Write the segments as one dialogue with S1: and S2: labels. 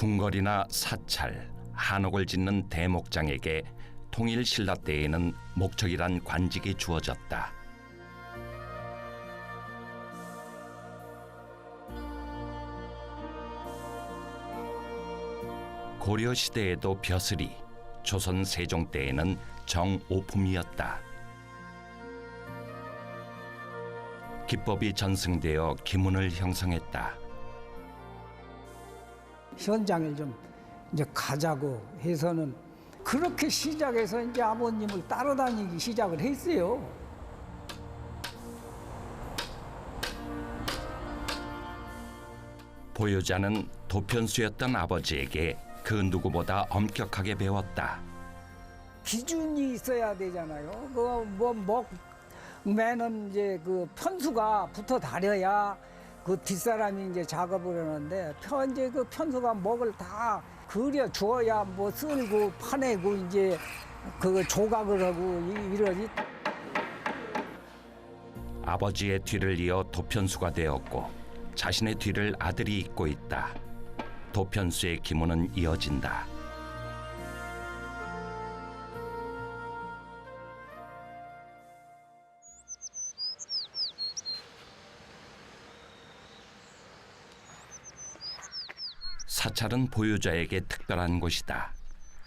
S1: 궁궐이나 사찰, 한옥을 짓는 대목장에게 통일 신라 때에는 목척이란 관직이 주어졌다. 고려 시대에도 벼슬이, 조선 세종 때에는 정오품이었다. 기법이 전승되어 기문을 형성했다.
S2: 현장을 좀 이제 가자고 해서는 그렇게 시작해서 이제 아버님을 따라다니기 시작을 했어요.
S1: 보유자는 도편수였던 아버지에게 그 누구보다 엄격하게 배웠다.
S2: 기준이 있어야 되잖아요. 매는 이제 그 편수가 붙어 다려야 그 뒷사람이 이제 작업을 하는데 이제 그 편수가 먹을 다 그려 주어야 뭐 쓸고 파내고 이제 그 조각을 하고 이러지.
S1: 아버지의 뒤를 이어 도편수가 되었고 자신의 뒤를 아들이 잇고 있다. 도편수의 기문은 이어진다. 사찰은 보유자에게 특별한 곳이다.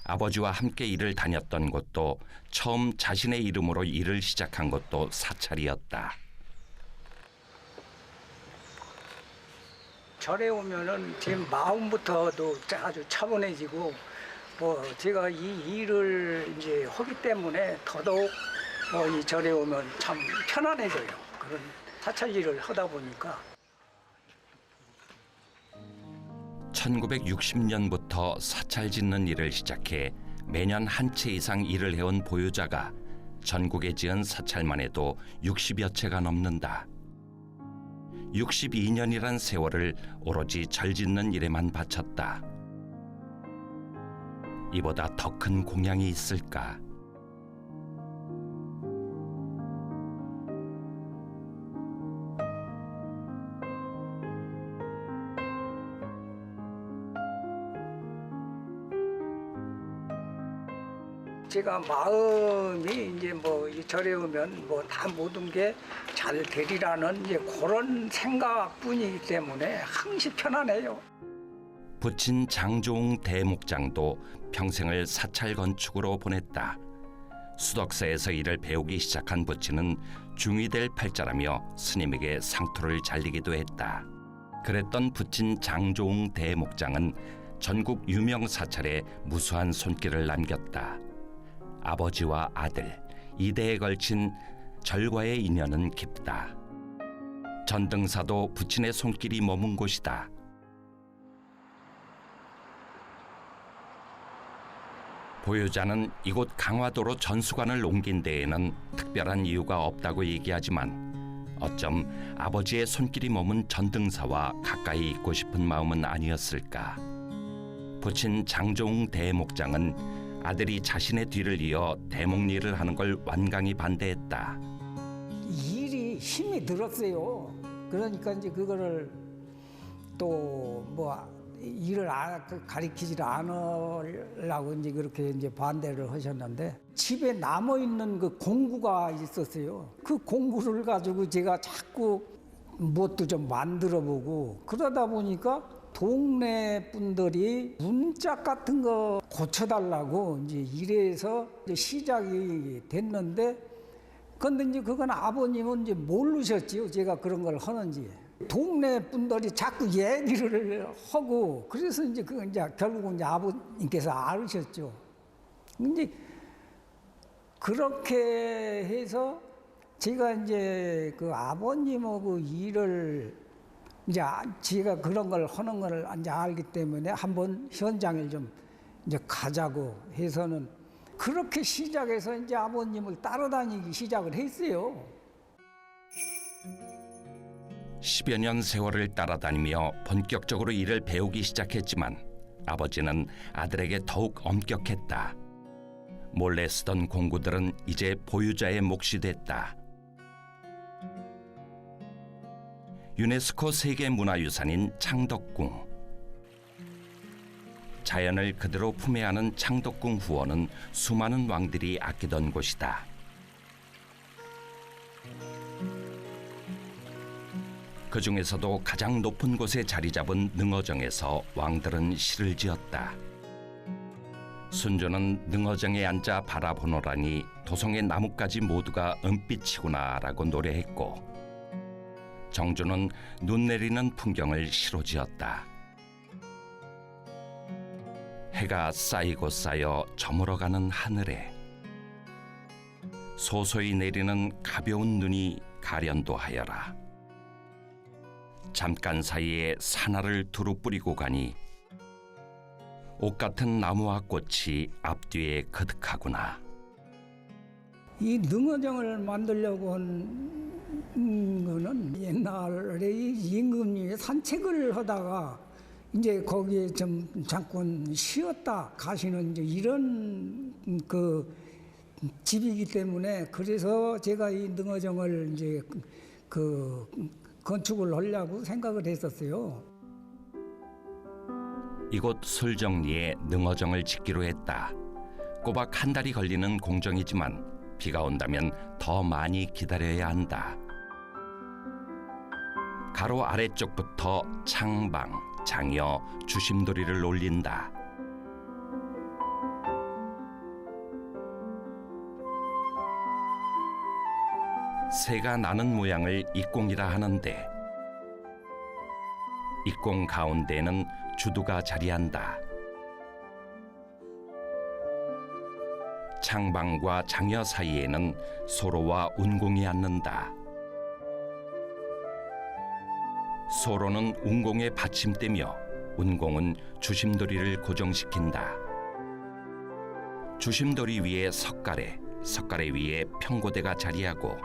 S1: 아버지와 함께 일을 다녔던 곳도 처음 자신의 이름으로 일을 시작한 것도 사찰이었다.
S2: 절에 오면은 제 마음부터도 아주 차분해지고 제가 이 일을 이제 하기 때문에 더더욱 이 절에 오면 참 편안해져요. 그런 사찰 일을 하다 보니까.
S1: 1960년부터 사찰 짓는 일을 시작해 매년 한 채 이상 일을 해온 보유자가 전국에 지은 사찰만 해도 60여 채가 넘는다. 62년이란 세월을 오로지 절 짓는 일에만 바쳤다. 이보다 더 큰 공양이 있을까?
S2: 제가 마음이 이제 이 절에 오면 다 모든 게 잘 되리라는 이제 그런 생각뿐이기 때문에 항시 편안해요.
S1: 부친 장조웅 대목장도 평생을 사찰 건축으로 보냈다. 수덕사에서 일을 배우기 시작한 부친은 중이 될 팔자라며 스님에게 상투를 잘리기도 했다. 그랬던 부친 장조웅 대목장은 전국 유명 사찰에 무수한 손길을 남겼다. 아버지와 아들, 이대에 걸친 절과의 인연은 깊다. 전등사도 부친의 손길이 머문 곳이다. 보유자는 이곳 강화도로 전수관을 옮긴 데에는 특별한 이유가 없다고 얘기하지만 어쩜 아버지의 손길이 머문 전등사와 가까이 있고 싶은 마음은 아니었을까. 부친 장조웅 대목장은 아들이 자신의 뒤를 이어 대목일을 하는 걸 완강히 반대했다.
S2: 일이 힘이 들었어요. 그러니까 이제 그거를 또 일을 가리키질 않으려고 이제 그렇게 이제 반대를 하셨는데 집에 남아 있는 그 공구가 있었어요. 그 공구를 가지고 제가 자꾸 뭣도 좀 만들어 보고 그러다 보니까 동네 분들이 문짝 같은 거 고쳐달라고 이제 이래서 이제 시작이 됐는데 근데 이제 그건 아버님은 이제 모르셨지요. 제가 그런 걸 하는지. 동네 분들이 자꾸 얘기를 하고 그래서 이제 그 이제 결국은 이제 아버님께서 알으셨죠. 근데 그렇게 해서 제가 이제 그 아버님하고 일을 이제 제가 그런 걸 하는 걸 이제 알기 때문에 한번 현장을 좀 이제 가자고 해서는 그렇게 시작해서 이제 아버님을 따라다니기 시작을 했어요.
S1: 10여 년 세월을 따라다니며 본격적으로 일을 배우기 시작했지만 아버지는 아들에게 더욱 엄격했다. 몰래 쓰던 공구들은 이제 보유자의 몫이 됐다. 유네스코 세계문화유산인 창덕궁. 자연을 그대로 품에 안은 창덕궁 후원은 수많은 왕들이 아끼던 곳이다. 그 중에서도 가장 높은 곳에 자리 잡은 능어정에서 왕들은 시를 지었다. 순조는 능어정에 앉아 바라보노라니 도성의 나뭇가지 모두가 은빛이구나라고 노래했고, 정조는 눈 내리는 풍경을 시로 지었다. 해가 쌓이고 쌓여 저물어가는 하늘에 소소히 내리는 가벼운 눈이 가련도 하여라. 잠깐 사이에 산화를 두루 뿌리고 가니 옷 같은 나무와 꽃이 앞뒤에 그득하구나.
S2: 이 능어정을 만들려고 한 거는 옛날에 이 임금님이 산책을 하다가 이제 거기에 좀 잠깐 쉬었다 가시는 이제 이런 그 집이기 때문에, 그래서 제가 이 능어정을 이제 그 건축을 하려고 생각을 했었어요.
S1: 이곳 솔정리에 능어정을 짓기로 했다. 꼬박 한 달이 걸리는 공정이지만 비가 온다면 더 많이 기다려야 한다. 가로 아래쪽부터 창방, 장여, 주심돌이를 올린다. 새가 나는 모양을 입공이라 하는데, 입공 가운데에는 주두가 자리한다. 창방과 장여 사이에는 소로와 운공이 앉는다. 소로는 운공의 받침대며 운공은 주심돌이를 고정시킨다. 주심돌이 위에 석가래, 석가래 위에 평고대가 자리하고,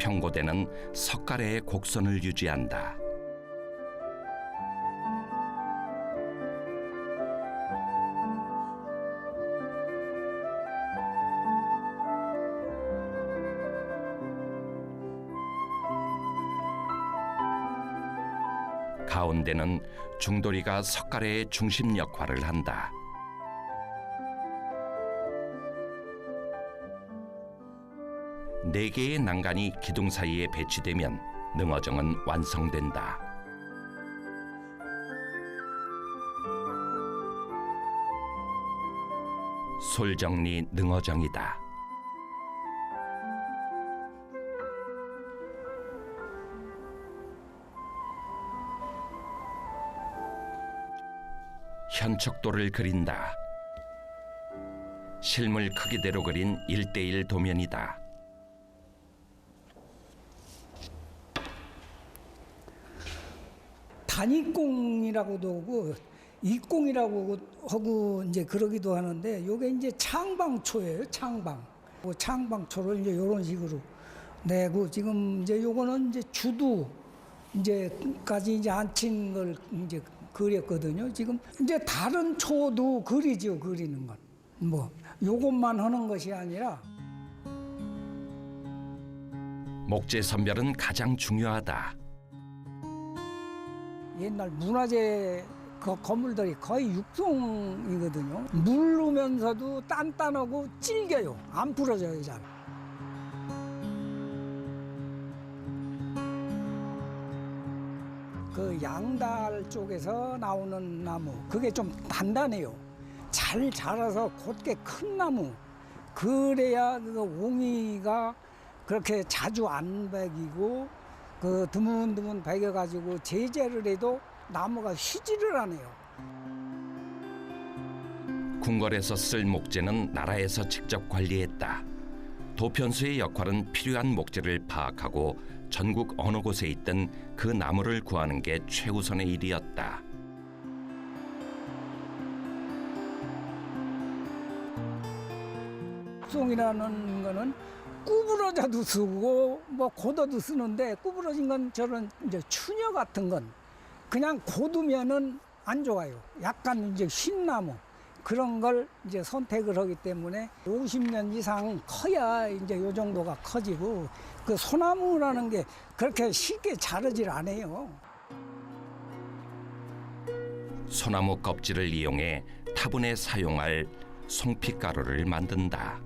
S1: 평고대는 석가래의 곡선을 유지한다. 가운데는 중돌이가 석가래의 중심 역할을 한다. 네 개의 난간이 기둥 사이에 배치되면 능어정은 완성된다. 솔정리 능어정이다. 현척도를 그린다. 실물 크기대로 그린 1:1 도면이다.
S2: 단입공이라고도 하고 입공이라고 하고 이제 그러기도 하는데, 요게 이제 창방초예요. 창방. 그 창방초를 이제 이런 식으로 내고, 지금 이제 요거는 이제 주두 이제까지 이제 앉힌 걸 이제 그렸거든요. 지금 이제 다른 초도 그리죠. 그리는 건 뭐 요것만 하는 것이 아니라,
S1: 목재 선별은 가장 중요하다.
S2: 옛날 문화재 그 건물들이 거의 육성이거든요. 누르면서도 단단하고 질겨요. 안 부러져요, 잘. 그 양달 쪽에서 나오는 나무, 그게 좀 단단해요. 잘 자라서 곧게 큰 나무, 그래야 그 옹이가 그렇게 자주 안 베기고, 그 드문드문 베겨가지고 제재를 해도 나무가 휘지를 않아요.
S1: 궁궐에서 쓸 목재는 나라에서 직접 관리했다. 도편수의 역할은 필요한 목재를 파악하고 전국 어느 곳에 있든 그 나무를 구하는 게 최우선의 일이었다.
S2: 송이라는 거는 구부러져도 쓰고 뭐 고도도 쓰는데, 구부러진 건 저런 이제 추녀 같은 건 그냥 고두면은 안 좋아요. 약간 이제 흰 나무 그런 걸 이제 선택을 하기 때문에 50년 이상 커야 이제 요 정도가 커지고, 그 소나무라는 게 그렇게 쉽게 자르질 않아요.
S1: 소나무 껍질을 이용해 타분에 사용할 송피가루를 만든다.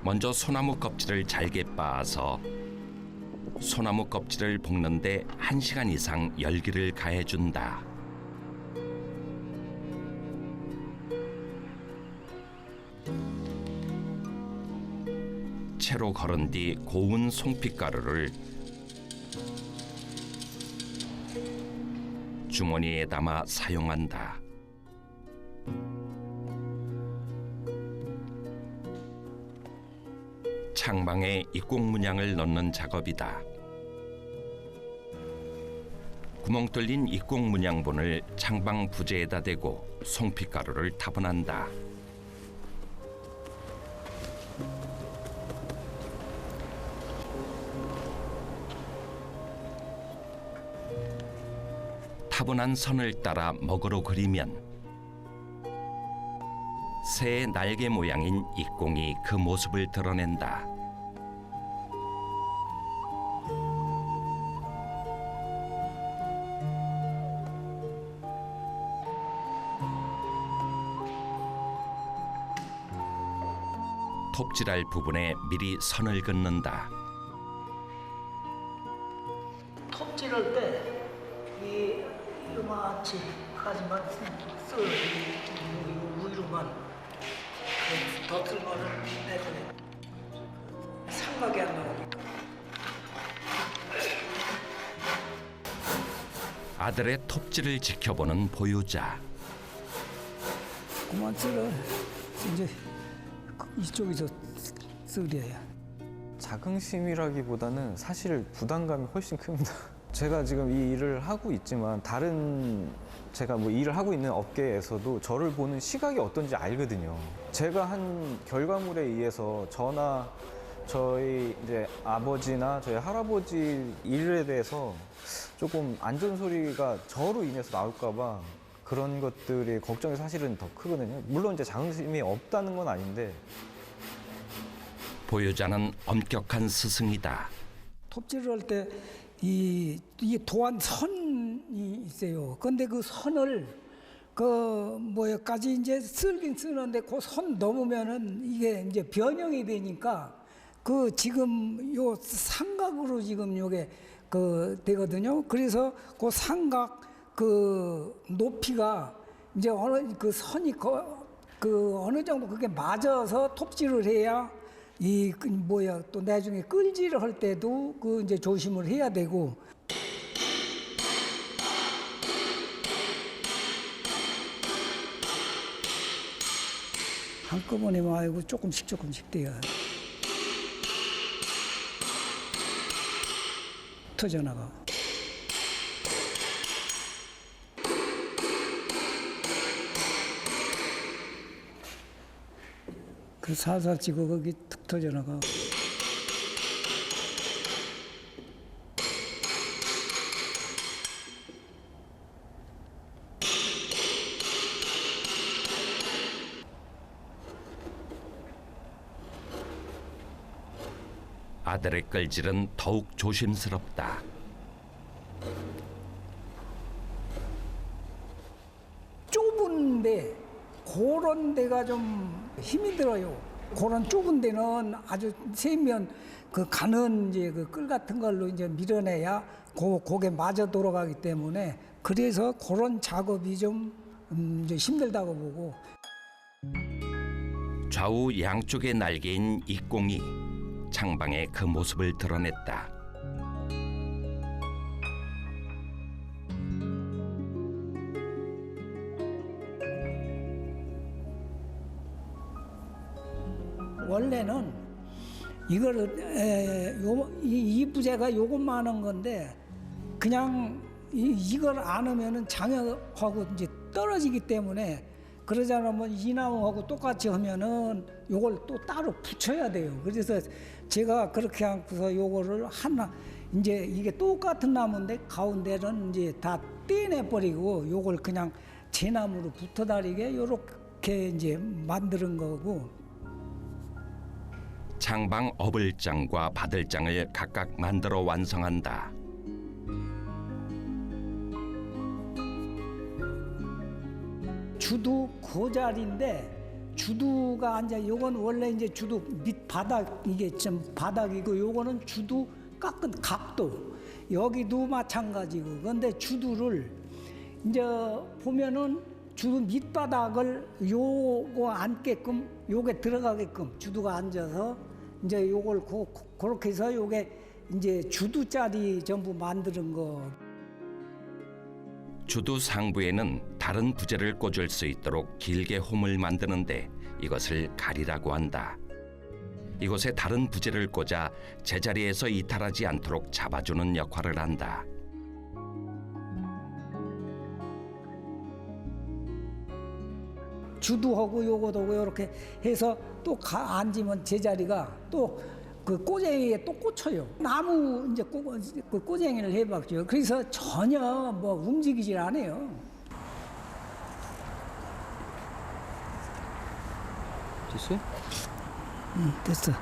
S1: 먼저 소나무 껍질을 잘게 빻아서 소나무 껍질을 볶는데 1시간 이상 열기를 가해준다. 채로 걸은 뒤 고운 송피가루를 주머니에 담아 사용한다. 창방에 입공 문양을 넣는 작업이다. 구멍 뚫린 입공 문양본을 창방 부재에다 대고 송피가루를 타분한다. 타분한 선을 따라 먹으로 그리면 새의 날개 모양인 입공이 그 모습을 드러낸다. 톱질할 부분에 미리 선을 긋는다.
S2: 톱질할 때 이 요만치까지만 써 위로만 덧을만을 내서 삼각이 안 나오니까.
S1: 아들의 톱질을 지켜보는 보유자.
S2: 그만 쓸어. 이제 이쪽에서 쓸어야.
S3: 자긍심이라기보다는 사실 부담감이 훨씬 큽니다. 제가 지금 이 일을 하고 있지만 다른 제가 뭐 일을 하고 있는 업계에서도 저를 보는 시각이 어떤지 알거든요. 제가 한 결과물에 의해서 저나 저희 이제 아버지나 저희 할아버지 일에 대해서 조금 안 좋은 소리가 저로 인해서 나올까봐 그런 것들이 걱정이 사실은 더 크거든요. 물론 이제 자긍심이 없다는 건 아닌데.
S1: 보유자는 엄격한 스승이다.
S2: 톱질을 할 때 이 도안 선이 있어요. 근데 그 선을 뭐까지 이제 쓸긴 쓰는데 그 선 넘으면은 이게 이제 변형이 되니까 그 지금 요 삼각으로 지금 요게 되거든요. 그래서 그 삼각 그 높이가 이제 어느 그 선이 어느 정도 그게 맞아서 톱질을 해야 또 나중에 끌질을 할 때도 이제 조심을 해야 되고. 한꺼번에 말고 조금씩 돼요. 터져나가. 그 살살 찍어 거기 툭 터져나가.
S1: 아들의 끌질은 더욱 조심스럽다.
S2: 좁은데 그런 데가 좀 힘이 들어요. 그런 좁은 데는 아주 세면 가는 이제 끌 같은 걸로 이제 밀어내야 고개 맞아 돌아가기 때문에 그래서 그런 작업이 좀 이제 힘들다고 보고.
S1: 좌우 양쪽의 날개인 입공이 창방에 그 모습을 드러냈다.
S2: 원래는 이거를 이 부재가 요것만 한 건데 그냥 이걸 안 하면은 장애하고 이제 떨어지기 때문에 그러지 않으면 이 나무하고 똑같이 하면은 요걸 또 따로 붙여야 돼요. 그래서 제가 그렇게 하고서 요거를 하나 이제 이게 똑같은 나무인데 가운데는 이제 다 떼내 버리고 요걸 그냥 재나무로 붙어 다니게 요렇게 이제 만드는 거고.
S1: 창방 어불장과 바들장을 각각 만들어 완성한다.
S2: 주두 고자리인데 주두가 이제 요건 원래 이제 주두 밑바닥 이게 좀 바닥이고 요거는 주두 깎은 각도 여기도 마찬가지고 근데 주두를 이제 보면은 주두 밑바닥을 요거 앉게끔 요게 들어가게끔 주두가 앉아서 이제 요걸 그렇게 해서 요게 이제 주두짜리 전부 만드는 거.
S1: 주두 상부에는 다른 부재를 꽂을 수 있도록 길게 홈을 만드는데 이것을 가리라고 한다. 이곳에 다른 부재를 꽂아 제자리에서 이탈하지 않도록 잡아주는 역할을 한다.
S2: 주두하고 요거도 이렇게 해서 또 앉으면 제자리가 또 그 꼬쟁이에 또 꽂혀요. 나무 이제 그 꼬쟁이를 해봤죠. 그래서 전혀 뭐 움직이질 않아요.
S3: 됐어요?
S2: 응, 됐어.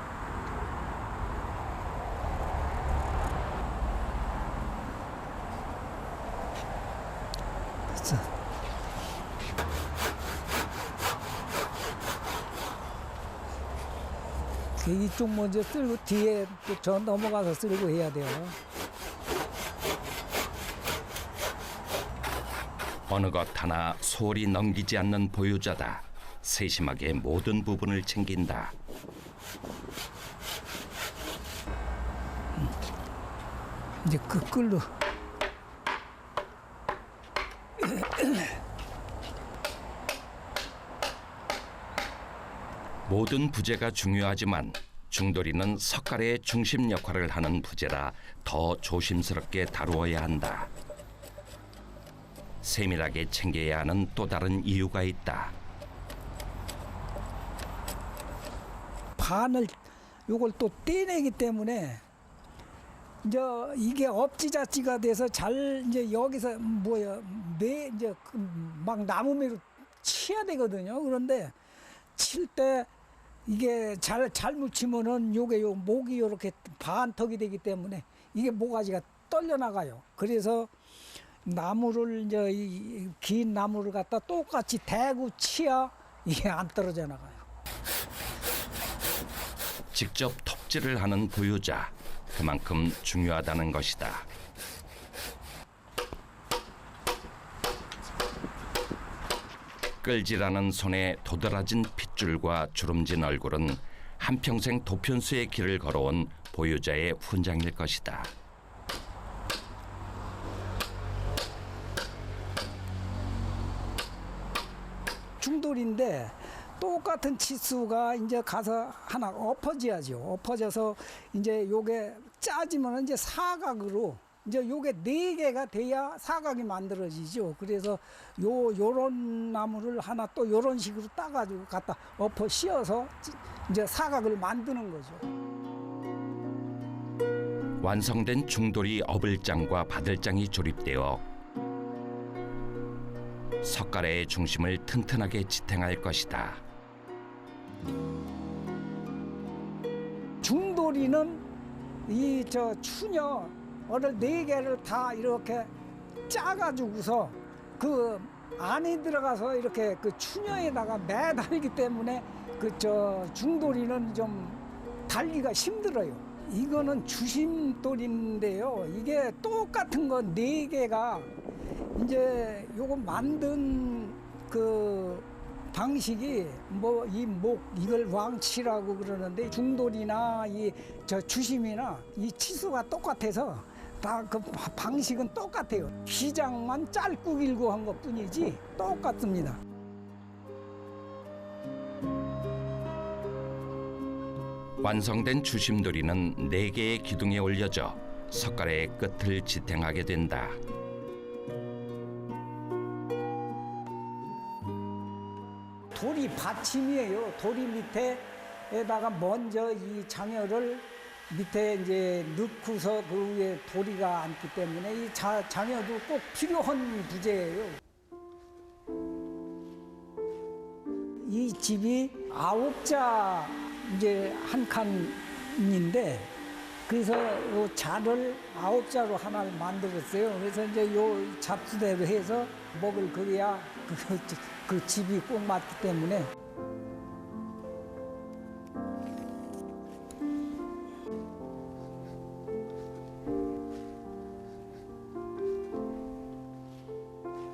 S2: 됐어. 이쪽 먼저 쓸고 뒤에 또 저 넘어가서 쓸고 해야 돼요.
S1: 어느 것 하나 소홀히 넘기지 않는 보유자다. 세심하게 모든 부분을 챙긴다.
S2: 이제 그 끌로
S1: 모든 부재가 중요하지만 중돌이는 석가래의 중심 역할을 하는 부재라 더 조심스럽게 다루어야 한다. 세밀하게 챙겨야 하는 또 다른 이유가 있다.
S2: 반을 요걸 또 떼내기 때문에 이제 이게 업지자지가 돼서 잘 이제 여기서 매 이제 막 나무매로 치야 되거든요. 그런데 칠 때 이게 잘 묻히면은 요게 요 목이 요렇게 반턱이 되기 때문에 이게 모가지가 떨려 나가요. 그래서 나무를 이제 이 긴 나무를 갖다 똑같이 대고 치야 이게 안 떨어져 나가요.
S1: 직접 톱질을 하는 보유자, 그만큼 중요하다는 것이다. 끌질하는 손에 도드라진 핏줄과 주름진 얼굴은 한평생 도편수의 길을 걸어온 보유자의 훈장일 것이다.
S2: 중돌인데 똑같은 치수가 이제 가서 하나 엎어져야죠. 엎어져서 이제 요게 짜지면 이제 사각으로 이제 요게 4개가 돼야 사각이 만들어지죠. 그래서 요런 나무를 하나 또 요런 식으로 따가지고 갖다 엎어 씌워서 이제 사각을 만드는 거죠.
S1: 완성된 중돌이 어블장과 바들장이 조립되어 석가래의 중심을 튼튼하게 지탱할 것이다.
S2: 중돌이는 이 추녀 어를 4개를 다 이렇게 짜가지고서 그 안에 들어가서 이렇게 그 추녀에다가 매달기 때문에 그 중돌이는 좀 달기가 힘들어요. 이거는 주심돌인데요. 이게 똑같은 거 4개가 이제 요거 만든 그 방식이 이걸 왕치라고 그러는데 중돌이나 주심이나 이 치수가 똑같아서 다 그 방식은 똑같아요. 기장만 짧고 길고 한 것 뿐이지 똑같습니다.
S1: 완성된 주심돌이는 4개의 기둥에 올려져 석가래의 끝을 지탱하게 된다.
S2: 돌이 받침이에요. 돌이 밑에다가 먼저 이 장여를 밑에 이제 넣고서 그 위에 도리가 앉기 때문에 이 장여도 꼭 필요한 부재예요. 이 집이 9자 이제 한 칸인데 그래서 요 자를 9자로 하나를 만들었어요. 그래서 이제 요 잡수대로 해서 먹을 거기야 그 집이 꼭 맞기 때문에.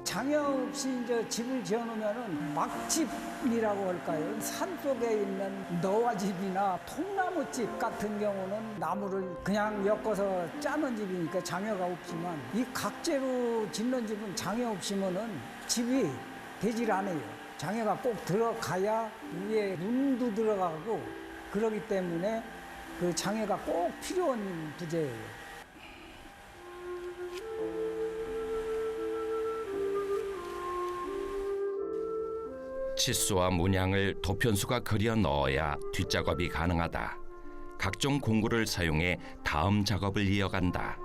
S2: 장애 없이 이제 집을 지어놓으면은 막집이라고 할까요? 산 속에 있는 너와집이나 통나무집 같은 경우는 나무를 그냥 엮어서 짜는 집이니까 장애가 없지만 이 각재로 짓는 집은 장애 없이면은 집이 되질 않아요. 장애가 꼭 들어가야 위에 문도 들어가고 그러기 때문에 그 장애가 꼭 필요한 부재예요.
S1: 치수와 문양을 도편수가 그려 넣어야 뒷작업이 가능하다. 각종 공구를 사용해 다음 작업을 이어간다.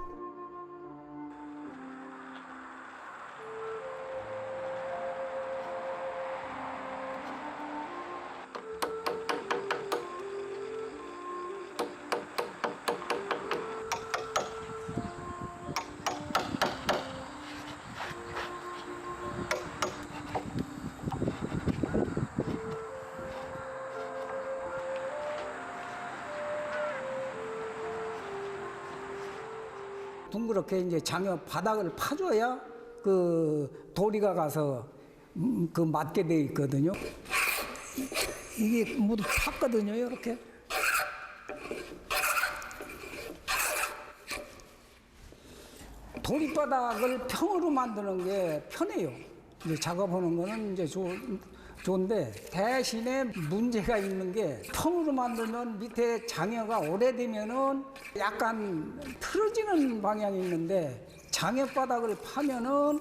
S2: 둥그렇게 이제 장여 바닥을 파줘야 그 도리가 가서 그 맞게 돼 있거든요. 이게 모두 팠거든요, 이렇게. 도리바닥을 평으로 만드는 게 편해요. 이제 작업하는 거는 이제 좋은데 대신에 문제가 있는 게 평으로 만들면 밑에 장여가 오래되면은 약간 틀어지는 방향이 있는데 장여바닥을 파면은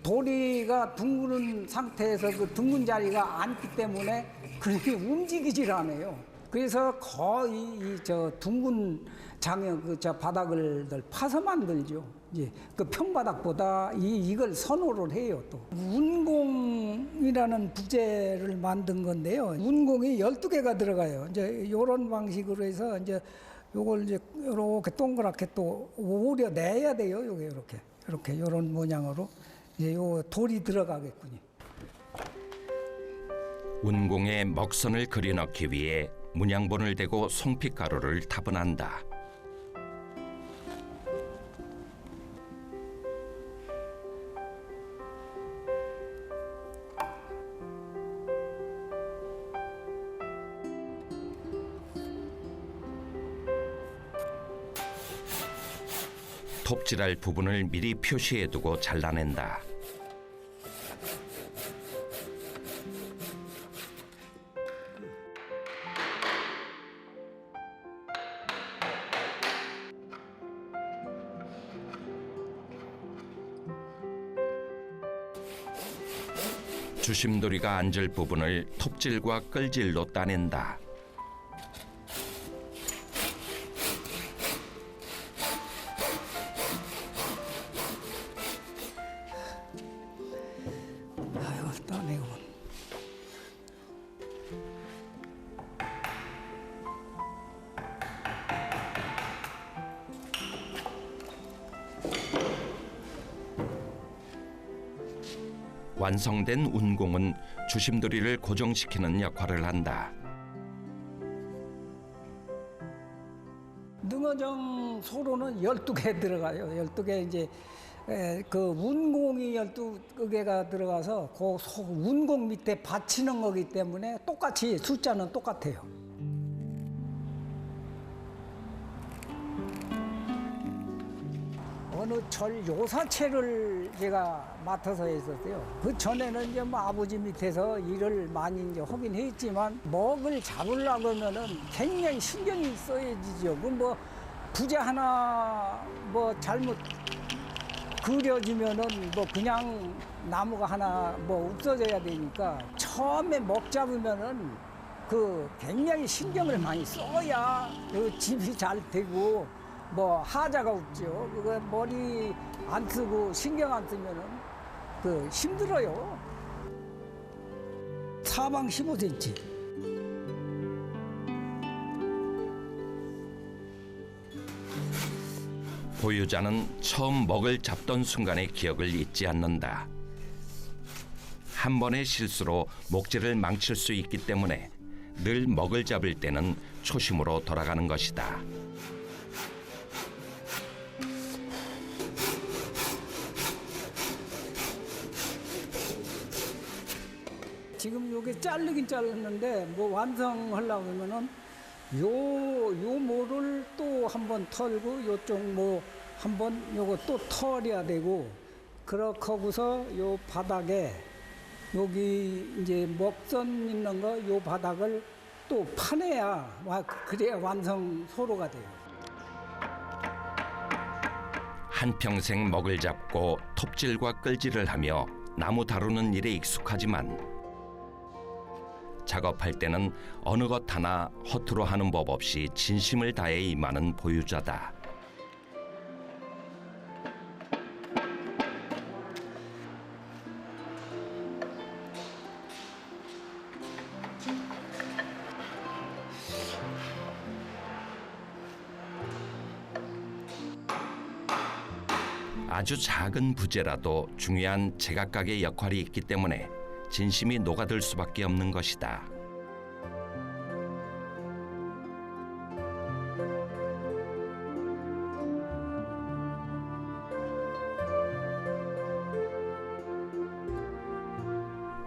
S2: 도리가 둥그런 상태에서 그 둥근 자리가 앉기 때문에 그렇게 움직이질 않아요. 그래서 거의 이 둥근 장여 바닥을 파서 만들죠. 이제 그 평바닥보다 이걸 선호를 해요. 또 운공이라는 부재를 만든 건데요. 운공이 12개가 들어가요. 이제 이런 방식으로 해서 이제 요걸 이제 이렇게 동그랗게 또 오려 내야 돼요. 요게 이렇게 이런 모양으로 이제 요 돌이 들어가겠군요.
S1: 운공에 먹선을 그려 넣기 위해 문양본을 대고 송피가루를 타분한다. 톱질할 부분을 미리 표시해두고 잘라낸다. 주심돌이가 앉을 부분을 톱질과 끌질로 따낸다.
S2: 아이고 따내고.
S1: 완성된 운공은 주심돌이를 고정시키는 역할을 한다.
S2: 능어정 소로는 12개 들어가요. 12개 이제 그 운공이 12개가 들어가서 그 운공 밑에 받치는 거기 때문에 똑같이 숫자는 똑같아요. 어느 절 요사체를 제가 맡아서 했었어요. 그 전에는 이제 뭐 아버지 밑에서 일을 많이 이제 하긴 했지만 먹을 잡으려고 하면은 굉장히 신경이 써야지죠. 그 뭐 부재 하나 뭐 잘못 그려지면은 뭐 그냥 나무가 하나 뭐 없어져야 되니까 처음에 먹 잡으면은 그 굉장히 신경을 많이 써야 그 집이 잘 되고 뭐 하자가 없죠. 그거 머리 안 쓰고 신경 안 쓰면은 그 힘들어요. 사방 15cm.
S1: 보유자는 처음 먹을 잡던 순간의 기억을 잊지 않는다. 한 번의 실수로 목재를 망칠 수 있기 때문에 늘 먹을 잡을 때는 초심으로 돌아가는 것이다.
S2: 지금 요게 자르긴 잘랐는데 뭐 완성하려고 하면은 요 모를 또 한번 털고 요쪽 뭐 한번 요거 또 털어야 되고 그렇게 하고서 요 바닥에 여기 이제 먹선 있는 거 요 바닥을 또 파내야 그래야 완성 소로가 돼요.
S1: 한평생 먹을 잡고 톱질과 끌질을 하며 나무 다루는 일에 익숙하지만 작업할 때는 어느 것 하나 허투루 하는 법 없이 진심을 다해 임하는 보유자다. 아주 작은 부재라도 중요한 제각각의 역할이 있기 때문에 진심이 녹아들 수밖에 없는 것이다.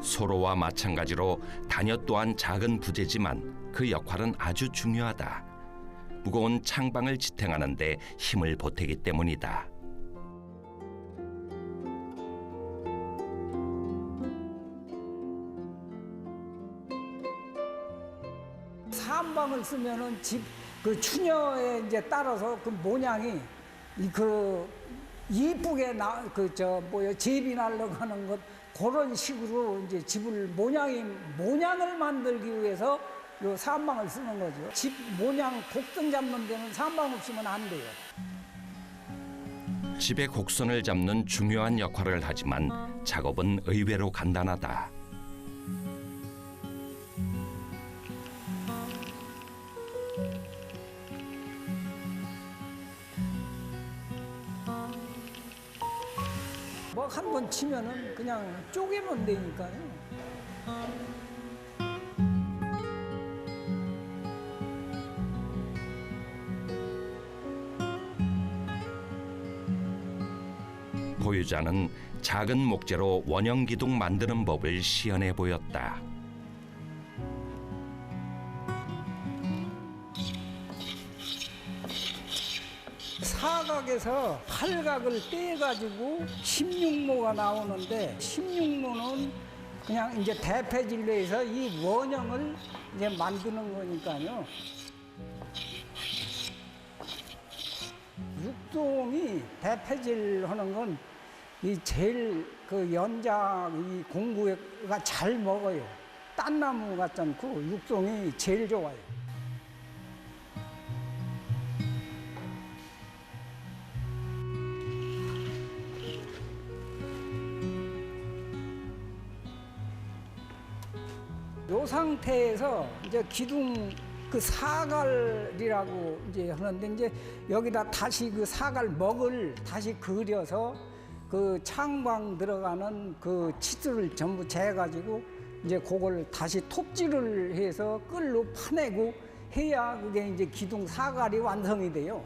S1: 소로와 마찬가지로 다녀 또한 작은 부재지만 그 역할은 아주 중요하다. 무거운 창방을 지탱하는 데 힘을 보태기 때문이다.
S2: 사암방을 쓰면은 집 그 추녀에 이제 따라서 그 모양이 이쁘게 제비 날려고 하는 것 그런 식으로 이제 집을 모양을 만들기 위해서 요 사암방을 쓰는 거죠. 집 모양 곡선 잡는 데는 사암방 없으면 안 돼요.
S1: 집의 곡선을 잡는 중요한 역할을 하지만 작업은 의외로 간단하다.
S2: 뭐 한 번 치면은 그냥 쪼개면 되니까요.
S1: 보유자는 작은 목재로 원형 기둥 만드는 법을 시연해 보였다.
S2: 사각에서 팔각을 떼가지고 16모가 나오는데 16모는 그냥 이제 대패질로 해서 이 원형을 이제 만드는 거니까요. 육동이 대패질 하는 건 이 제일 그 연작 이 공구가 잘 먹어요. 딴 나무 같지 않고 육동이 제일 좋아요. 요 상태에서 이제 기둥 그 사갈이라고 이제 하는데 이제 여기다 다시 그 사갈 먹을 다시 그려서 그 창방 들어가는 그 치수를 전부 재가지고 이제 그걸 다시 톱질을 해서 끌로 파내고 해야 그게 이제 기둥 사갈이 완성이 돼요.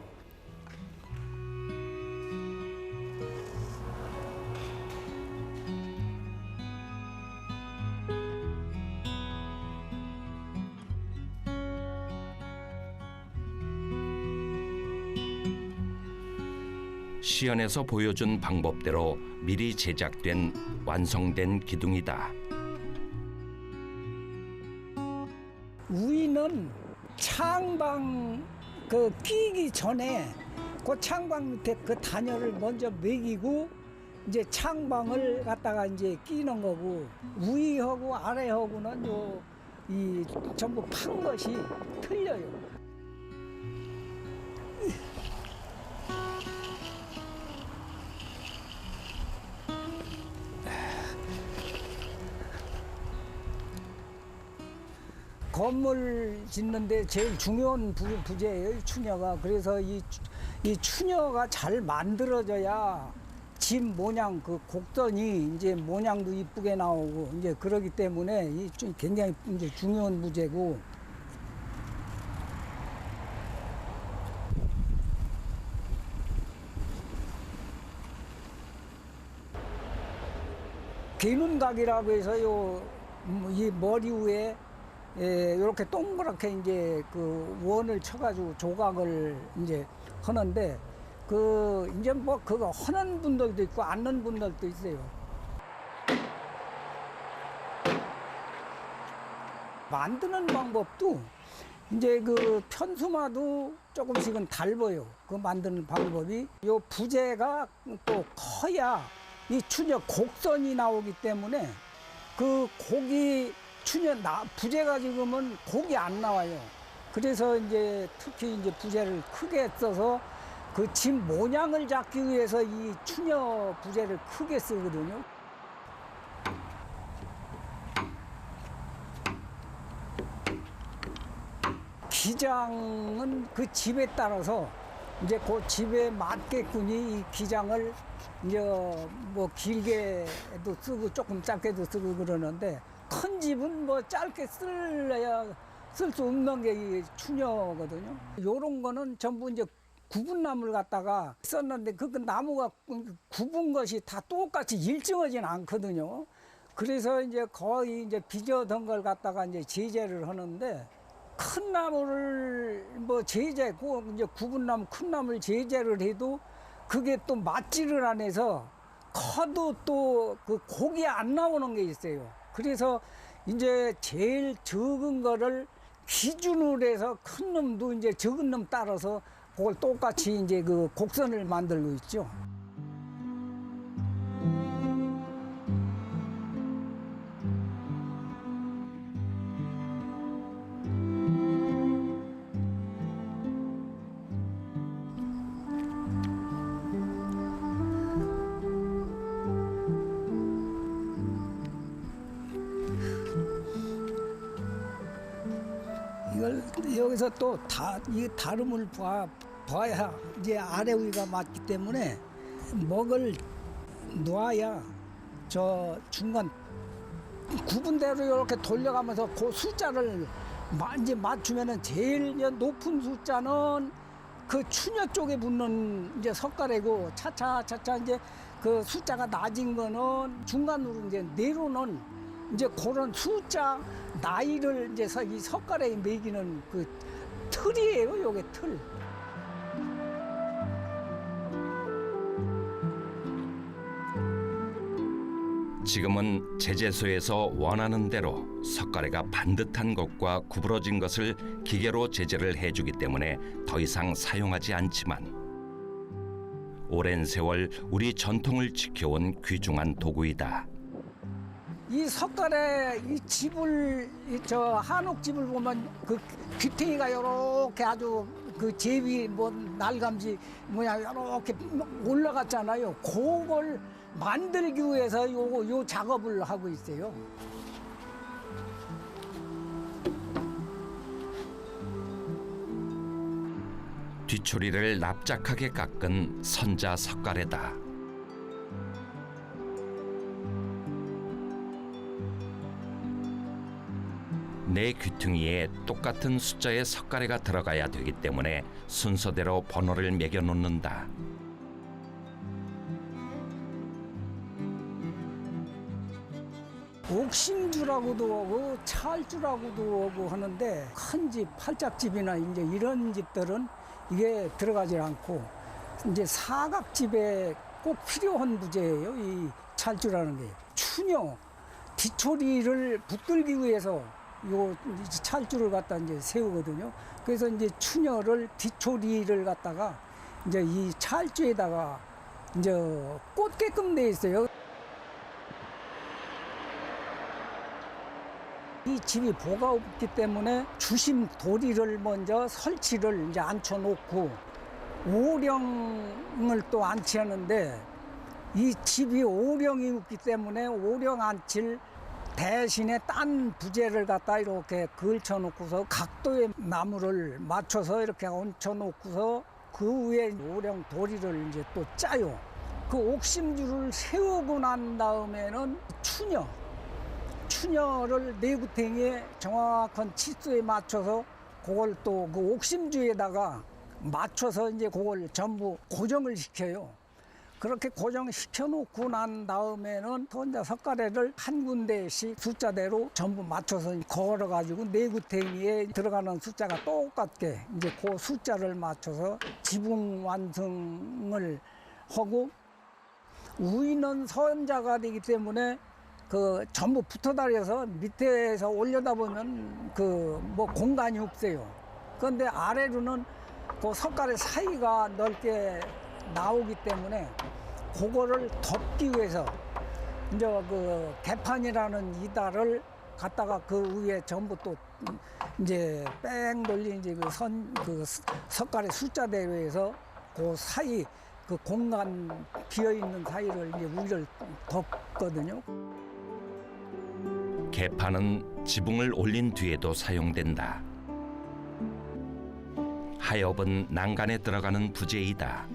S1: 시연에서 보여준 방법대로 미리 제작된 완성된 기둥이다.
S2: 위는 창방 그 끼기 전에 그 창방 밑에 그 단열을 먼저 매기고 이제 창방을 갖다가 이제 끼는 거고 위하고 아래하고는 이 전부 판 것이 틀려요. 건물 짓는데 제일 중요한 부재예요, 이 추녀가. 그래서 이 추녀가 잘 만들어져야 집 모양 그 곡선이 이제 모양도 이쁘게 나오고 이제 그러기 때문에 굉장히 이제 중요한 부재고. 개눈각이라고 해서요, 이 머리 위에 이렇게 동그랗게 이제 그 원을 쳐가지고 조각을 이제 하는데 그 이제 뭐 그거 하는 분들도 있고 안 하는 분들도 있어요. 만드는 방법도 이제 그 편수마도 조금씩은 달라요. 그 만드는 방법이 요 부재가 또 커야 이 추녀 곡선이 나오기 때문에 그 곡이 부재가 지금은 곡이 안 나와요. 그래서 이제 특히 이제 부재를 크게 써서 그 집 모양을 잡기 위해서 이 추녀 부재를 크게 쓰거든요. 기장은 그 집에 따라서 이제 그 집에 맞게꾼이 이 기장을 이제 뭐 길게도 쓰고 조금 짧게도 쓰고 그러는데 큰 집은 뭐 짧게 쓸 수 없는 게 이 추녀거든요. 요런 거는 전부 이제 굽은 나무를 갖다가 썼는데 그 나무가 굽은 것이 다 똑같이 일정하진 않거든요. 그래서 이제 거의 이제 빚어던 걸 갖다가 이제 제재를 하는데 큰 나무를 뭐 제재고 이제 굽은 나무 큰 나무를 제재를 해도 그게 또 맞지를 안 해서 커도 또 그 곡이 안 나오는 게 있어요. 그래서 이제 제일 적은 거를 기준으로 해서 큰 놈도 이제 적은 놈 따라서 그걸 똑같이 이제 그 곡선을 만들고 있죠. 이걸 여기서 또 이 다름을 봐야 이제 아래 위가 맞기 때문에 먹을 놔야 저 중간 굽은 대로 이렇게 돌려가면서 그 숫자를 이제 맞추면은 제일 높은 숫자는 그 추녀 쪽에 붙는 이제 석가래고 차차 이제 그 숫자가 낮은 거는 중간으로 이제 내로는 이제 그런 숫자 나이를 이제 이 석가래에 매기는 그 틀이에요. 요게 틀.
S1: 지금은 제재소에서 원하는 대로 석가래가 반듯한 것과 구부러진 것을 기계로 제재를 해주기 때문에 더 이상 사용하지 않지만 오랜 세월 우리 전통을 지켜온 귀중한 도구이다.
S2: 이 석가래 이 집을 저 한옥집을 보면 그 귀퉁이가 요렇게 아주 그 제비 뭐 날감지 뭐야 요렇게 올라갔잖아요. 그걸 만들기 위해서 요 작업을 하고 있어요.
S1: 뒤초리를 납작하게 깎은 선자 석가래다. 내 귀퉁이에 똑같은 숫자의 석가래가 들어가야 되기 때문에 순서대로 번호를 매겨 놓는다.
S2: 옥심주라고도 하고 찰주라고도 하고 하는데 큰 집, 팔짝집이나 이제 이런 집들은 이게 들어가지 않고 이제 사각집에 꼭 필요한 부재예요. 이 찰주라는 게 추녀 뒤초리를 붙들기 위해서 요 찰주를 갖다 이제 세우거든요. 그래서 이제 추녀를 뒤초리를 갖다가 이제 이 찰주에다가 이제 꽂게끔 돼 있어요. 이 집이 보가 없기 때문에 주심 도리를 먼저 설치를 이제 앉혀놓고 오령을 또 안치하는데 이 집이 오령이 없기 때문에 오령 안칠 대신에 딴 부재를 갖다 이렇게 걸쳐놓고서 각도의 나무를 맞춰서 이렇게 얹혀놓고서 그 위에 오령 도리를 이제 또 짜요. 그 옥심줄을 세우고 난 다음에는 추녀를 내구탱이에 정확한 치수에 맞춰서 그걸 또 그 옥심주에다가 맞춰서 이제 그걸 전부 고정을 시켜요. 그렇게 고정시켜 놓고 난 다음에는 혼자 석가래를 한 군데씩 숫자대로 전부 맞춰서 걸어가지고 내구탱이에 들어가는 숫자가 똑같게 이제 그 숫자를 맞춰서 지붕 완성을 하고, 위는 선자가 되기 때문에 그 전부 붙어 다려서 밑에서 올려다 보면 그 뭐 공간이 없어요. 그런데 아래로는 그 석가래 사이가 넓게 나오기 때문에 그거를 덮기 위해서 이제 그 개판이라는 이달을 갖다가 그 위에 전부 또 이제 뺑 돌린 이제 그 석가래 숫자대로 해서 그 사이 그 공간 비어 있는 사이를 이제 위를 덮거든요.
S1: 개판은 지붕을 올린 뒤에도 사용된다. 하엽은 난간에 들어가는 부재이다.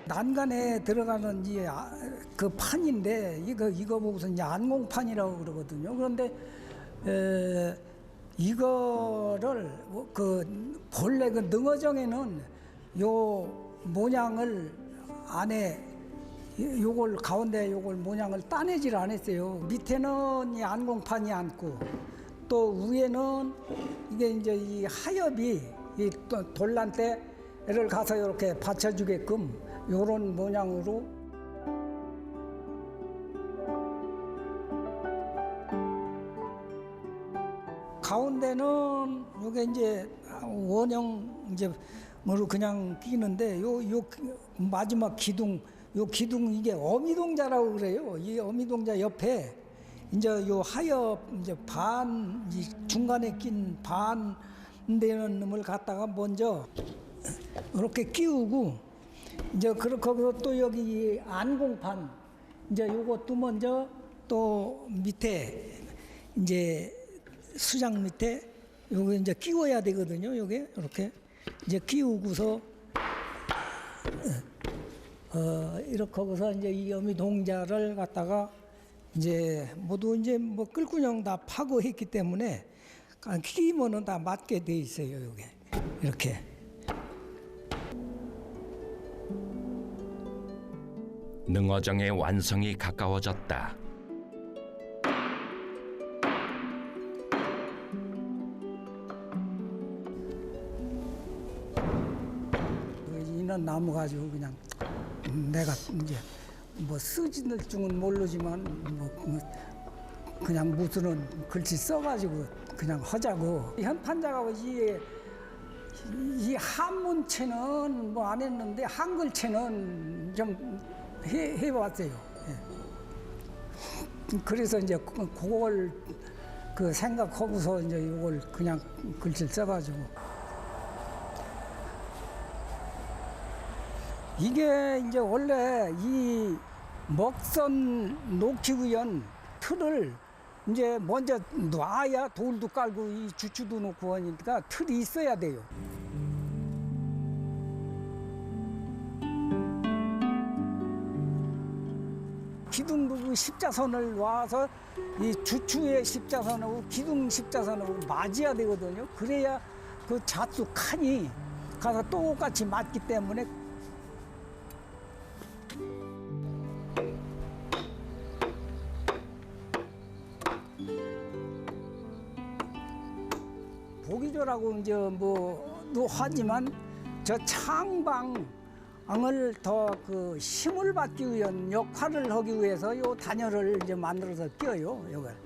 S2: 난간에 들어가는 그 판인데 이거 무슨 이제 안공판이라고 그러거든요. 그런데 이거를 그 본래 그 능어정에는 요 모양을 안에 요걸 가운데 요걸 모양을 따내질 않았어요. 밑에는 이 안공판이 앉고 또 위에는 이게 이제 이 하엽이 이 돌란대를 가서 이렇게 받쳐주게끔 요런 모양으로. 가운데는 요게 이제 원형 이제 뭐로 그냥 끼는데 요 마지막 기둥, 요 기둥 이게 어미동자라고 그래요. 이 어미동자 옆에 이제 요 하엽 이제 이 중간에 낀 반 되는 놈을 갖다가 먼저 이렇게 끼우고, 이제 거기서 또 여기 안공판 이제 요것도 먼저 또 밑에 이제 수장 밑에 요게 이제 끼워야 되거든요. 요게 이렇게 이제 끼우고서 이렇게 하고서 이제 이 어미동자를 갖다가 이제 모두 이제 뭐 끌구녕 다 파고 했기 때문에 끼면은 다 맞게 돼 있어요. 요게 이렇게.
S1: 능어정의 완성이 가까워졌다.
S2: 이런 나무 가지고 그냥 내가 이제 뭐 쓰지는 줄은 모르지만 뭐 그냥 무슨 글씨 써가지고 그냥 하자고. 현판작하고 이 한문체는 뭐 안 했는데 한글체는 좀 해봤어요. 예. 그래서 이제 그걸 그 생각하고서 이제 이걸 그냥 글씨를 써가지고. 이게 이제 원래 이 먹선 놓기 위한 틀을 이제 먼저 놔야 돌도 깔고 이 주추도 놓고 하니까 틀이 있어야 돼요. 기둥도 십자선을 놔서 이 주추의 십자선하고 기둥 십자선하고 맞아야 되거든요. 그래야 그 잣수 칸이 가서 똑같이 맞기 때문에. 보기조라고 이제 뭐도 하지만 저 창방을 더 그 힘을 받기 위한 역할을 하기 위해서 요 단열을 이제 만들어서 껴요. 이걸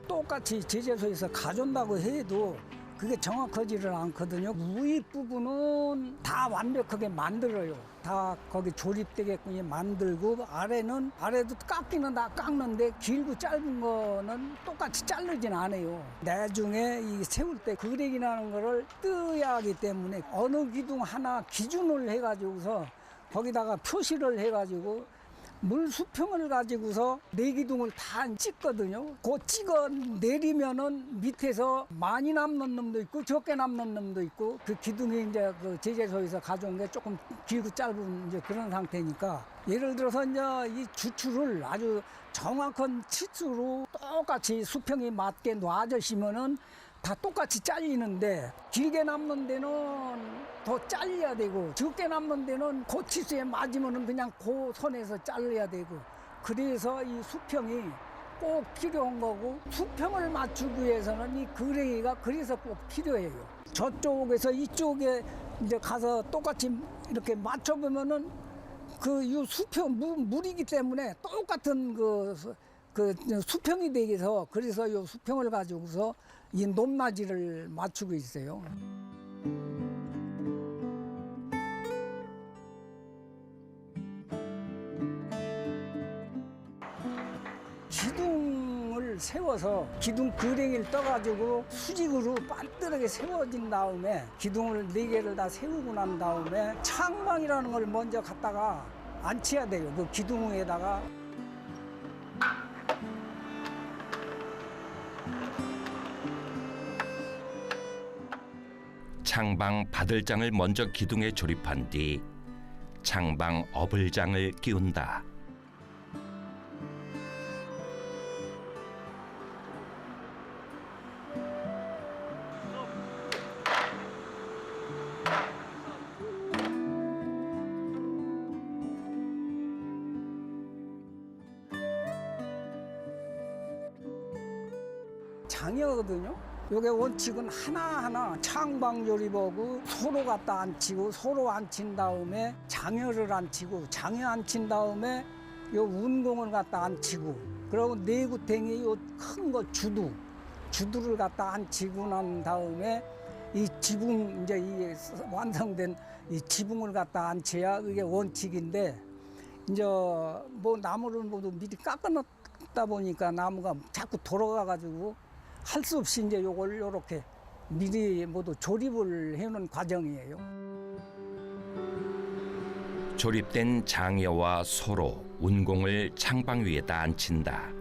S2: 똑같이 제재소에서 가져온다고 해도 그게 정확하지를 않거든요. 위 부분은 다 완벽하게 만들어요. 다 거기 조립되게끔 만들고, 아래도 깎기는 다 깎는데 길고 짧은 거는 똑같이 자르진 않아요. 나중에 이 세울 때 그렉이라는 거를 뜨야 하기 때문에 어느 기둥 하나 기준을 해가지고서 거기다가 표시를 해가지고 물 수평을 가지고서 내기둥을 다 찍거든요. 그 찍어 내리면은 밑에서 많이 남는 놈도 있고 적게 남는 놈도 있고 그 기둥이 이제 그 제재소에서 가져온 게 조금 길고 짧은 이제 그런 상태니까 예를 들어서 이제 이 주추를 아주 정확한 치수로 똑같이 수평이 맞게 놔주시면은 다 똑같이 잘리는데 길게 남는 데는 더 잘려야 되고 적게 남는 데는 그 치수에 맞으면은 그냥 그 선에서 잘라야 되고 그래서 이 수평이 꼭 필요한 거고 수평을 맞추기 위해서는 이 그레이가 그래서 꼭 필요해요. 저쪽에서 이쪽에 이제 가서 똑같이 이렇게 맞춰보면은 그 이 수평 물이기 때문에 똑같은 그 수평이 되기서 그래서 이 수평을 가지고서 이 높낮이를 맞추고 있어요. 기둥을 세워서 기둥 그랭이를 떠가지고 수직으로 반듯하게 세워진 다음에 기둥을 4개를 다 세우고 난 다음에 창방이라는 걸 먼저 갖다가 앉혀야 돼요. 그 기둥 위에다가.
S1: 창방 바들장을 먼저 기둥에 조립한 뒤 창방 어불장을 끼운다.
S2: 장여거든요. 요게 원칙은 하나하나 창방 조립하고 소로 갖다 앉히고 소로 앉힌 다음에 장여를 앉히고 장여 앉힌 다음에 요 운공을 갖다 앉히고 그리고 내구탱이 요 큰 거 주두를 갖다 앉히고 난 다음에 이 지붕 이제 이 완성된 이 지붕을 갖다 앉혀야 이게 원칙인데 이제 뭐 나무를 모두 미리 깎아놨다 보니까 나무가 자꾸 돌아가 가지고 할 수 없이 이제 요걸 요렇게 미리 모두 조립을 해놓은 과정이에요.
S1: 조립된 장여와 소로, 운공을 창방 위에다 앉힌다.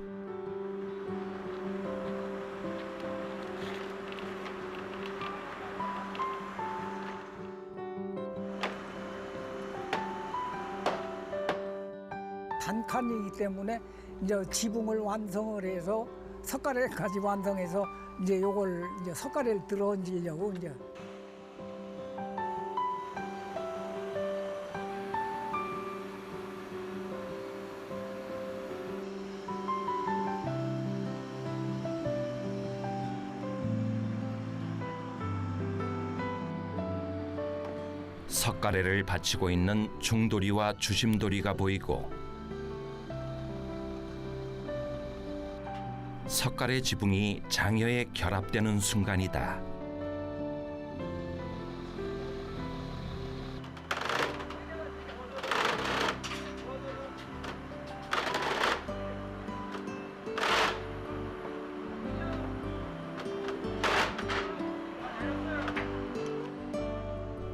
S2: 단칸이기 때문에 이제 지붕을 완성을 해서 석가래까지 완성해서 이제 요걸 이제 석가래를 들어 얹으려고 이제.
S1: 석가래를 받치고 있는 중돌이와 주심돌이가 보이고 석가래 지붕이 장여에 결합되는 순간이다.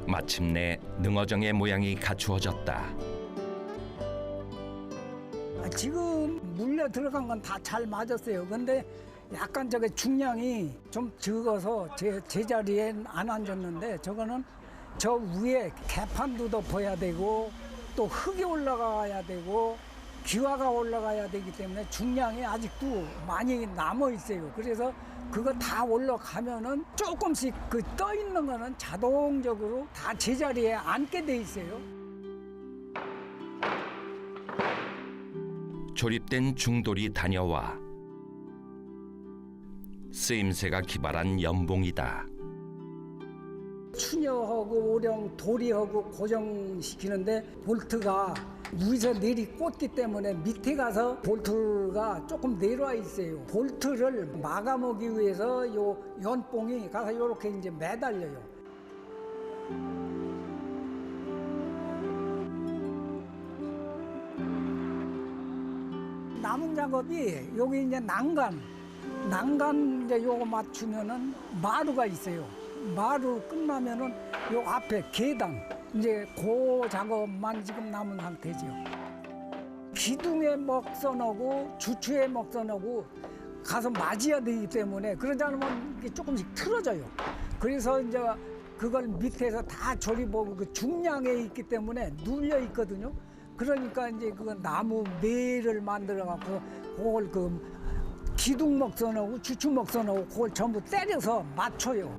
S1: 마침내 능어정의 모양이 갖추어졌다.
S2: 지금 물려 들어간 건 다 잘 맞았어요. 근데 약간 저게 중량이 좀 적어서 제 자리엔 안 앉았는데 저거는 저 위에 개판도 덮어야 되고 또 흙이 올라가야 되고 기와가 올라가야 되기 때문에 중량이 아직도 많이 남아 있어요. 그래서 그거 다 올라가면은 조금씩 그 떠 있는 거는 자동적으로 다 제자리에 앉게 돼 있어요.
S1: 조립된 중돌이 다녀와 쓰임새가 기발한 연봉이다.
S2: 추녀하고 오령 도리하고 고정시키는데 볼트가 위에서 내리 꽂기 때문에 밑에 가서 볼트가 조금 내려와 있어요. 볼트를 마감하기 위해서 요 연봉이 가서 이렇게 이제 매달려요. 남은 작업이 여기 이제 난간 이제 요거 맞추면은 마루가 있어요. 마루 끝나면은 요 앞에 계단 이제 그 작업만 지금 남은 상태죠. 기둥에 먹선하고 주추에 먹선하고 가서 맞아야 되기 때문에 그러지 않으면 이게 조금씩 틀어져요. 그래서 이제 그걸 밑에서 다 조립하고 그 중량에 있기 때문에 눌려 있거든요. 그러니까 이제 그건 나무 매를 만들어 갖고 그걸 그 기둥 먹선하고 주추 먹선하고 그걸 전부 때려서 맞춰요.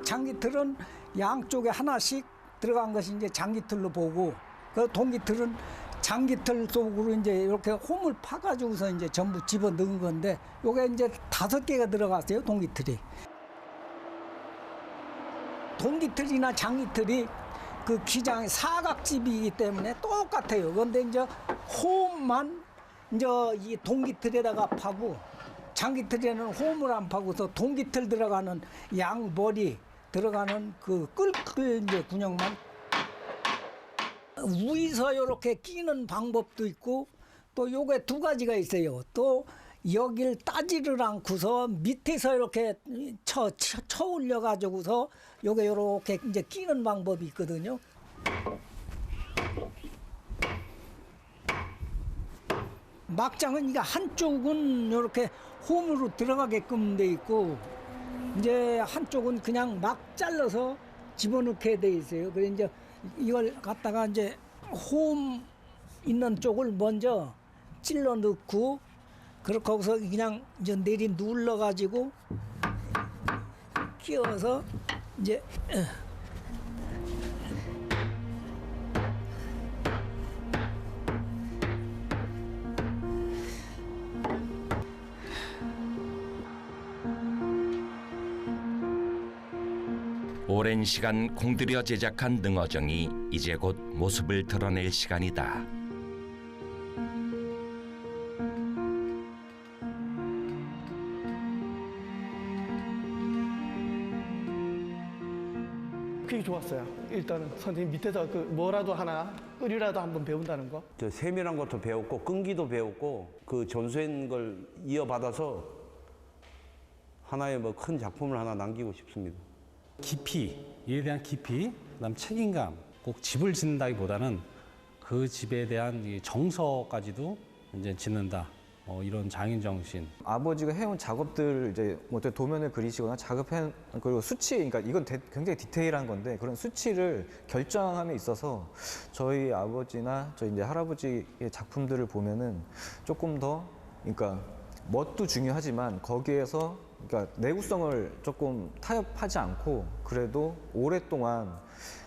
S2: 장기틀은 양쪽에 하나씩 들어간 것이 이제 장기틀로 보고 그 동기틀은 장기틀 속으로 이제 이렇게 홈을 파가지고서 이제 전부 집어 넣은 건데 요게 이제 5개가 들어갔어요, 동기틀이. 동기틀이나 장기틀이 그 기장의 사각집이기 때문에 똑같아요. 그런데 이제 홈만 이제 이 동기틀에다가 파고 장기틀에는 홈을 안 파고서 동기틀 들어가는 양머리 들어가는 그 끌 이제 군형만 위에서 이렇게 끼는 방법도 있고 또 요게 2가지가 있어요. 또 여길 따지를 않고서 밑에서 이렇게 쳐 올려 가지고서 요게 요렇게 이제 끼는 방법이 있거든요. 막장은 이게 한쪽은 이렇게 홈으로 들어가게끔 돼 있고 이제 한쪽은 그냥 막 잘라서 집어넣게 돼 있어요. 그래 이제 이걸 갖다가 이제 홈 있는 쪽을 먼저 찔러 넣고 그렇게 하고서 그냥 이제 내리 눌러 가지고 끼워서 이제
S1: 오랜 시간 공들여 제작한 능어정이 이제 곧 모습을 드러낼 시간이다.
S4: 그게 좋았어요. 일단은 선생님 밑에서 그 뭐라도 하나 끓이라도 한번 배운다는 거.
S5: 저 세밀한 것도 배웠고 끈기도 배웠고 그 전수한 걸 이어받아서 하나의 뭐 큰 작품을 하나 남기고 싶습니다.
S6: 깊이, 일에 대한 깊이, 그다음 책임감, 꼭 집을 짓는다기보다는 그 집에 대한 이 정서까지도 이제 짓는다. 이런 장인 정신.
S3: 아버지가 해온 작업들 이제 뭐 어떤 도면을 그리시거나 작업해 그리고 수치, 그러니까 이건 굉장히 디테일한 건데 그런 수치를 결정함에 있어서 저희 아버지나 저희 이제 할아버지의 작품들을 보면은 조금 더 그러니까 멋도 중요하지만 거기에서 그러니까 내구성을 조금 타협하지 않고 그래도 오랫동안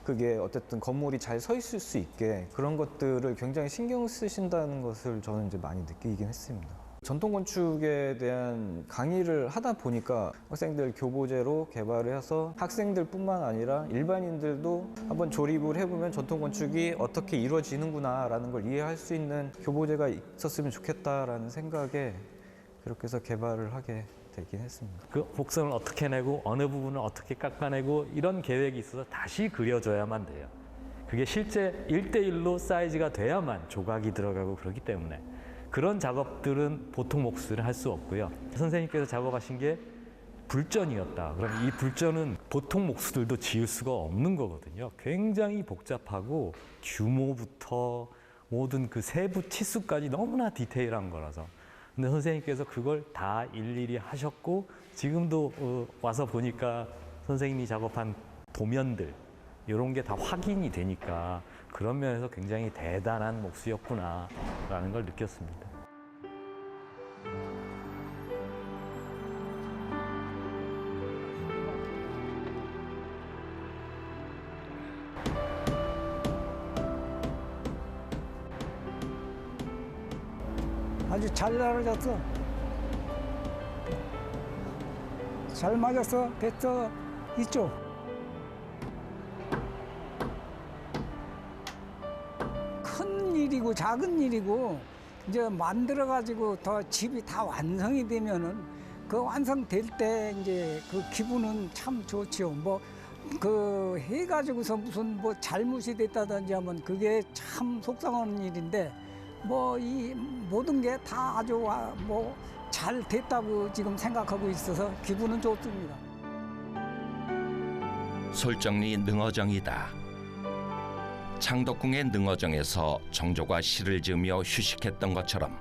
S3: 그게 어쨌든 건물이 잘 서 있을 수 있게 그런 것들을 굉장히 신경 쓰신다는 것을 저는 이제 많이 느끼긴 했습니다. 전통 건축에 대한 강의를 하다 보니까 학생들 교보제로 개발을 해서 학생들뿐만 아니라 일반인들도 한번 조립을 해보면 전통 건축이 어떻게 이루어지는구나라는 걸 이해할 수 있는 교보제가 있었으면 좋겠다라는 생각에 그렇게 해서 개발을 하게 되긴 했습니다.
S7: 그 곡선을 어떻게 내고 어느 부분을 어떻게 깎아내고 이런 계획이 있어서 다시 그려줘야만 돼요. 그게 실제 1대1로 사이즈가 돼야만 조각이 들어가고 그렇기 때문에 그런 작업들은 보통 목수들은 할 수 없고요. 선생님께서 작업하신 게 불전이었다. 그럼 이 불전은 보통 목수들도 지을 수가 없는 거거든요. 굉장히 복잡하고 규모부터 모든 그 세부 치수까지 너무나 디테일한 거라서. 근데 선생님께서 그걸 다 일일이 하셨고 지금도 와서 보니까 선생님이 작업한 도면들 이런 게 다 확인이 되니까 그런 면에서 굉장히 대단한 목수였구나라는 걸 느꼈습니다.
S2: 아주 잘 날아졌어. 잘 맞았어. 됐어. 이쪽. 큰 일이고 작은 일이고 이제 만들어 가지고 더 집이 다 완성이 되면은 그 완성될 때 이제 그 기분은 참 좋지요. 뭐 그 해가지고서 무슨 뭐 잘못이 됐다든지 하면 그게 참 속상한 일인데 뭐 이 모든 게 다 아주 뭐 잘 됐다고 지금 생각하고 있어서 기분은 좋습니다.
S1: 솔정리 능어정이다. 창덕궁의 능어정에서 정조가 시를 지으며 휴식했던 것처럼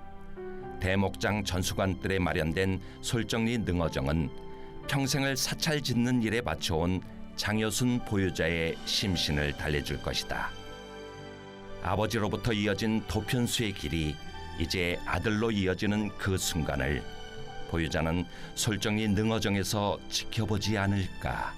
S1: 대목장 전수관들에 마련된 솔정리 능어정은 평생을 사찰 짓는 일에 바쳐온 장효순 보유자의 심신을 달래줄 것이다. 아버지로부터 이어진 도편수의 길이 이제 아들로 이어지는 그 순간을 보유자는 솔정리 능어정에서 지켜보지 않을까.